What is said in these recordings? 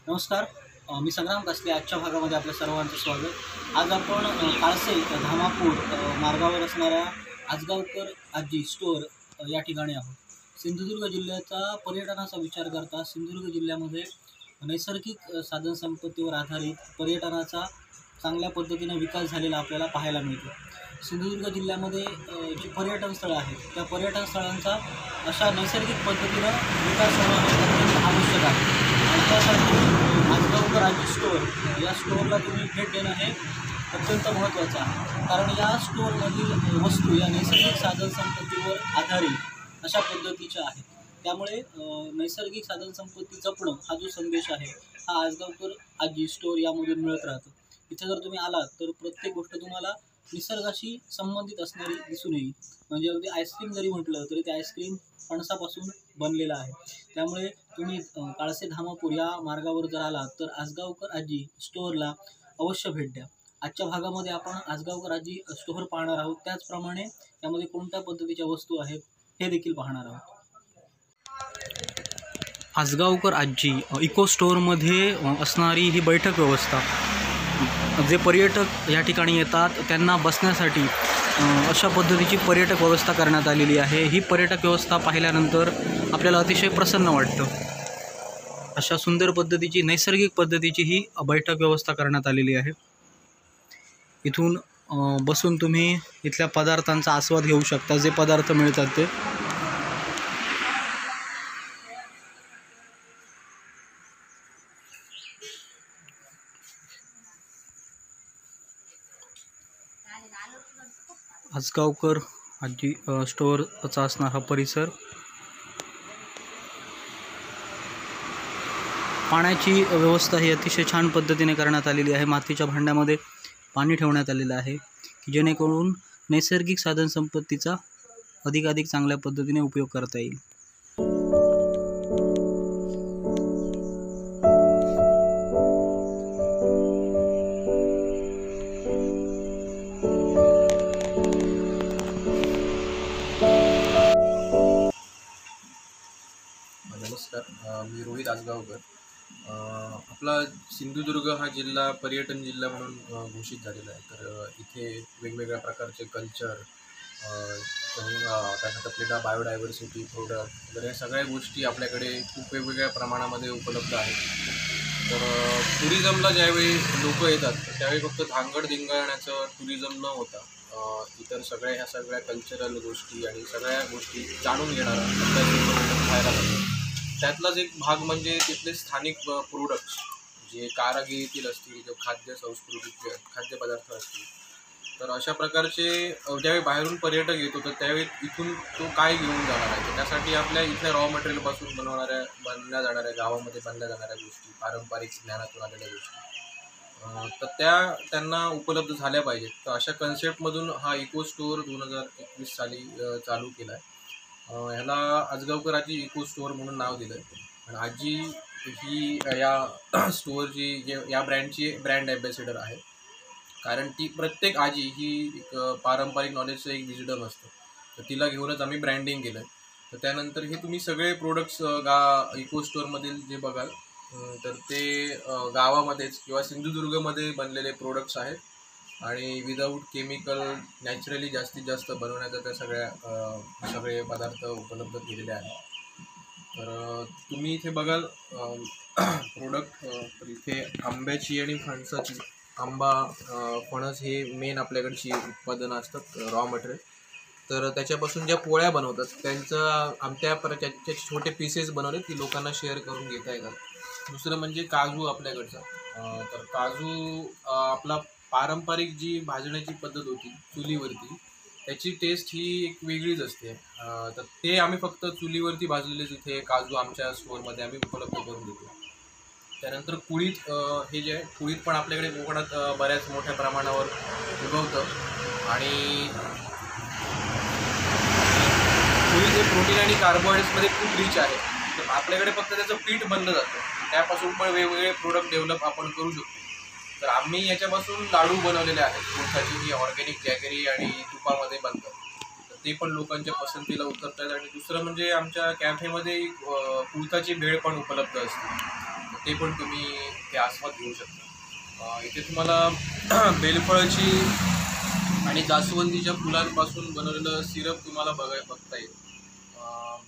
नमस्कार, मी संग्राम कसले. आजच्या भागामध्ये आपल्या सर्वांचं स्वागत. आज आपण काळसे धामापूर मार्गावर असणाऱ्या आजगावकर आजी स्टोअर या ठिकाणी आहोत. सिंधुदुर्ग जिल्ह्याचा पर्यटनाचा विचार करता सिंधुदुर्ग जिल्ह्यामध्ये नैसर्गिक साधनसंपत्तीवर आधारित पर्यटनाचा चांगल्या पद्धतीने विकास झालेला आपल्याला पाहायला मिळतो. सिंधुदुर्ग जिल्ह्यामध्ये जी पर्यटन स्थळं आहेत त्या पर्यटन स्थळांचा अशा नैसर्गिक पद्धतीनं विकास होणं हे अत्यंत आवश्यक आहे. आणि त्यासाठी आजगावकर आजी स्टोअर या स्टोअरला तुम्ही भेट देणं हे अत्यंत महत्त्वाचं आहे. कारण या स्टोअरमधील वस्तू या नैसर्गिक साधनसंपत्तीवर आधारित अशा पद्धतीच्या आहेत. त्यामुळे नैसर्गिक साधनसंपत्ती जपणं हा जो संदेश आहे हा आजगावकर आजी स्टोअर यामधून मिळत राहतो. इथे जर तुम्ही आलात तर प्रत्येक गोष्ट तुम्हाला निसर्गाशी संबंधित असणारी दिसून येईल. म्हणजे अगदी आईस्क्रीम जरी म्हटलं तरी ते आईस्क्रीम फणसापासून बनलेलं आहे. त्यामुळे तुम्ही काळसे धामापूर या मार्गावर जर आलात तर आजगावकर आजी स्टोअरला अवश्य भेट द्या. आजच्या भागामध्ये आपण आजगावकर आजी स्टोअर पाहणार आहोत. त्याचप्रमाणे यामध्ये कोणत्या पद्धतीच्या वस्तू आहेत हे देखील पाहणार आहोत. आजगावकर आजी इको स्टोअरमध्ये असणारी ही बैठक व्यवस्था, जे पर्यटक या ठिकाणी येतात त्यांना बसण्यासाठी अशा पद्धतीची पर्यटक व्यवस्था करण्यात आलेली आहे. ही पर्यटक व्यवस्था पाहिल्यानंतर आपल्याला अतिशय प्रसन्न वाटतं. अशा सुंदर पद्धतीची नैसर्गिक पद्धतीची ही बैठक व्यवस्था करण्यात आलेली आहे. इथून बसून तुम्ही इथल्या पदार्थांचा आस्वाद घेऊ शकता. जे पदार्थ मिळतात ते आजगावकर आजी स्टोअरचा असणार हा परिसर. पाण्याची व्यवस्था ही अतिशय छान पद्धतीने करण्यात आलेली आहे. मातीच्या भांड्यामध्ये पाणी ठेवण्यात आलेलं आहे की जेणेकरून नैसर्गिक साधनसंपत्तीचा अधिकाधिक चांगल्या पद्धतीने उपयोग करता येईल. नमस्कार, मी रोहित आजगावकर. आपला सिंधुदुर्ग हा जिल्हा पर्यटन जिल्हा म्हणून घोषित झालेला आहे. तर इथे वेगवेगळ्या प्रकारचे कल्चर, त्यानंतर आपल्याला बायोडायव्हर्सिटी, प्रोडक्ट वगैरे या सगळ्या गोष्टी आपल्याकडे खूप वेगवेगळ्या प्रमाणामध्ये उपलब्ध आहेत. तर टुरिझमला ज्यावेळी लोक येतात त्यावेळी फक्त धांगड धिंगाण्याचं टुरिझम न होता इतर ह्या सगळ्या कल्चरल गोष्टी आणि सगळ्या गोष्टी जाणून घेणारा खायला लागतो. त्यातलाच एक भाग म्हणजे तिथले स्थानिक प्रोडक्ट्स, जे कारागिरीतील असतील, जे खाद्य संस्कृतीचे खाद्यपदार्थ असतील. तर अशा प्रकारचे ज्यावेळी बाहेरून पर्यटक येतो तर त्यावेळी इथून तो काय घेऊन जाणार आहे. तर त्यासाठी आपल्या इथल्या रॉ मटेरियलपासून बनल्या जाणाऱ्या, गावामध्ये बनल्या जाणाऱ्या गोष्टी, पारंपरिक ज्ञानातून आलेल्या गोष्टी, तर त्यांना उपलब्ध झाल्या पाहिजेत. तर अशा कन्सेप्टमधून हा इको स्टोअर 2021 साली चालू केला आहे. ह्याला आजगावकर आजी इको स्टोअर म्हणून नाव दिलं आहे. आणि आजी ही या स्टोअरची या ब्रँडची ब्रँड ॲम्बॅसेडर आहे. कारण ती प्रत्येक आजी ही एक पारंपरिक नॉलेजचं एक विजडम असतं. तर तिला घेऊनच आम्ही ब्रँडिंग केलं आहे. तर त्यानंतर हे तुम्ही सगळे प्रोडक्ट्स इको स्टोअरमधील जे बघाल तर ते गावामध्येच किंवा सिंधुदुर्गमध्ये बनलेले प्रोडक्ट्स आहेत. आणि विदाऊट केमिकल, नॅचरली जास्तीत जास्त बनवण्याचा त्या सगळे पदार्थ उपलब्ध केलेले आहेत. तर तुम्ही इथे बघाल प्रोडक्ट, तर इथे आंब्याची आणि फणसाची, आंबा, फणस हे मेन आपल्याकडची उत्पादनं असतात, रॉ मटेरियल. तर त्याच्यापासून ज्या पोळ्या बनवतात त्याचे छोटे पीसेस बनवले ती लोकांना शेअर करून घेता येतात. दुसरं म्हणजे काजू आपल्याकडचा. तर काजू आपला पारंपरिक जी भाजण्याची पद्धत होती चुलीवरती, त्याची टेस्ट ही एक वेगळीच असते. तर ते आम्ही फक्त चुलीवरती भाजलेलेच इथे काजू आमच्या स्टोअरमध्ये आम्ही उपलब्ध करून देतो. त्यानंतर कुळीत, हे जे आहे कुळीत पण आपल्याकडे कोकणात बऱ्याच मोठ्या प्रमाणावर उगवतं. आणि कुळीत हे प्रोटीन आणि कार्बोहायड्रेट्समध्ये खूप रिच आहे. तर आपल्याकडे फक्त त्याचं पीठ बनलं जातं, त्यापासून पण वेगवेगळे प्रोडक्ट डेव्हलप आपण करू शकतो. तर आम्ही याच्यापासून लाडू बनवलेले आहेत. कुळथाची ही ऑर्गॅनिक जॅगरी आणि तुपामध्ये बनतात. तर ते पण लोकांच्या पसंतीला उतरतात. आणि दुसरं म्हणजे आमच्या कॅफेमध्ये कुळथाची भेळ पण उपलब्ध असते. ते पण तुम्ही ते आस्वाद घेऊ शकता. इथे तुम्हाला बेलफळाची आणि जास्वंदीच्या फुलांपासून बनवलेलं सिरप तुम्हाला बघता येईल.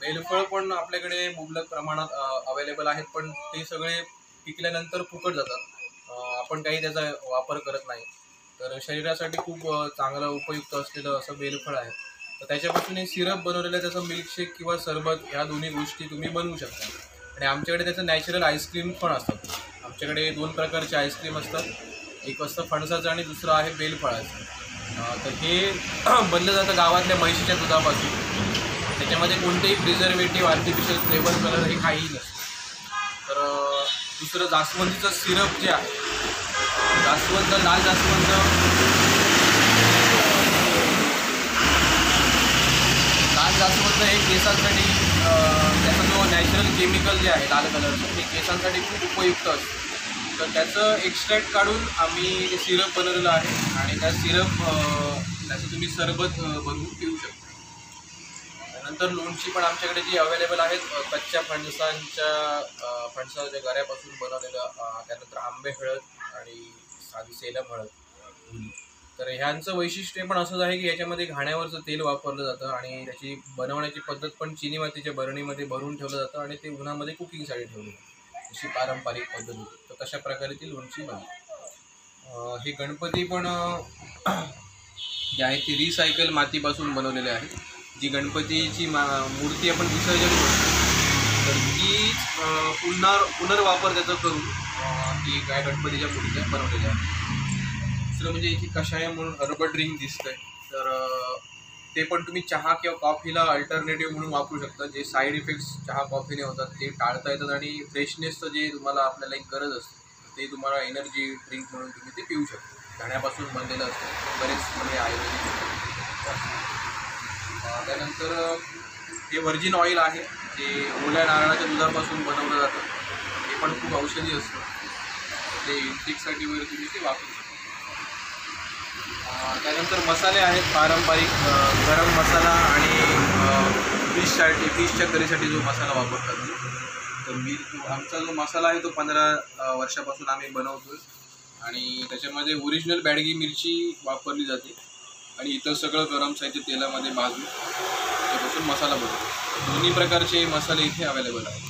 बेलफळ पण आपल्याकडे मुबलक प्रमाणात अवेलेबल आहेत, पण ते सगळे पिकल्यानंतर फुकट जातात. आपण काही त्याचा वापर करत नाही. तर शरीरासाठी खूप चांगलं उपयुक्त असलेलं असं बेलफळ आहे. तर त्याच्यापासून हे सिरप बनवलेलं त्याचं मिल्कशेक किंवा सरबत ह्या दोन्ही गोष्टी तुम्ही बनवू शकता. आणि आमच्याकडे त्याचं नॅचरल आईस्क्रीम पण असतात. आमच्याकडे 2 प्रकारचे आईस्क्रीम असतात. एक असतं फणसाचं आणि दुसरं आहे बेलफळाचं. तर हे बनलं जातं गावातल्या म्हैशीच्या दुधापासून. त्याच्यामध्ये कोणतेही प्रिझर्वेटिव्ह, आर्टिफिशियल फ्लेवर, कलर हे काहीही नसतं. तर दुसरं जास्वंदीचं सिरप जे आहे, लाल जास्वंद हे केसांसाठी त्याचा जो नॅचरल केमिकल जे आहे लाल कलरचं, ते केसांसाठी खूप उपयुक्त असतं. तर त्याचं एक्स्ट्रॅक्ट काढून आम्ही ते सिरप बनवलेलं आहे आणि त्या त्याचं तुम्ही सरबत बनवून पिऊ शकता. त्यानंतर लोणची पण आमच्याकडे जी अवेलेबल आहेत, कच्च्या फणसाच्या गऱ्यापासून बनवलेलं. त्यानंतर आंबे हळद आणि साधी सेलम हळद. तर ह्यांचं वैशिष्ट्य पण असंच आहे की याच्यामध्ये घाण्यावरचं तेल वापरलं जातं आणि त्याची बनवण्याची पद्धत पण चिनी मातीच्या बरणीमध्ये भरून ठेवलं जातं आणि ते उन्हामध्ये कुकिंगसाठी ठेवलं जातं. अशी पारंपरिक पद्धत होती. तर तशा प्रकारे ती लोणची बनते. हे गणपती पण जे आहे ती रिसायकल मातीपासून बनवलेले आहे. जी गणपतीची मूर्ती आपण विसर्जन करतो, तर ती पुनर्वापर त्याचा करून ती काय गणपतीच्या मूर्त्या बनवलेल्या आहेत. दुसरं म्हणजे इथे कषाय म्हणून हर्बल ड्रिंक दिसतंय. तर ते पण तुम्ही चहा किंवा कॉफीला अल्टरनेटिव्ह म्हणून वापरू शकता. जे साईड इफेक्ट्स चहा कॉफीने होतात ते टाळता येतात आणि फ्रेशनेसचं जे तुम्हाला आपल्याला एक गरज असते ते तुम्हाला एनर्जी ड्रिंक म्हणून तुम्ही ते पिऊ शकता. घाण्यापासून बनलेलं असतं. बरेच म्हणजे आयुर्वेदिक. त्यानंतर हे व्हर्जिन ऑइल आहे, जे ओल्या नारळाच्या दुधापासून बनवलं जातं. हे पण खूप औषधी असतं. ते इन्फेक्टसाठी वगैरे तुम्ही ते वापरू शकता. त्यानंतर मसाले आहेत पारंपरिक. गरम मसाला आणि फिशच्या करीसाठी जो मसाला वापरतात, तर आमचा जो मसाला आहे तो 15 वर्षापासून आम्ही बनवतो आणि त्याच्यामध्ये ओरिजिनल बॅडगी मिरची वापरली जाते आणि इतर सगळं गरम साहित्य तेलामध्ये भाजून त्यापासून मसाला बनवतो. दोन्ही प्रकारचे मसाले इथे अवेलेबल आहेत.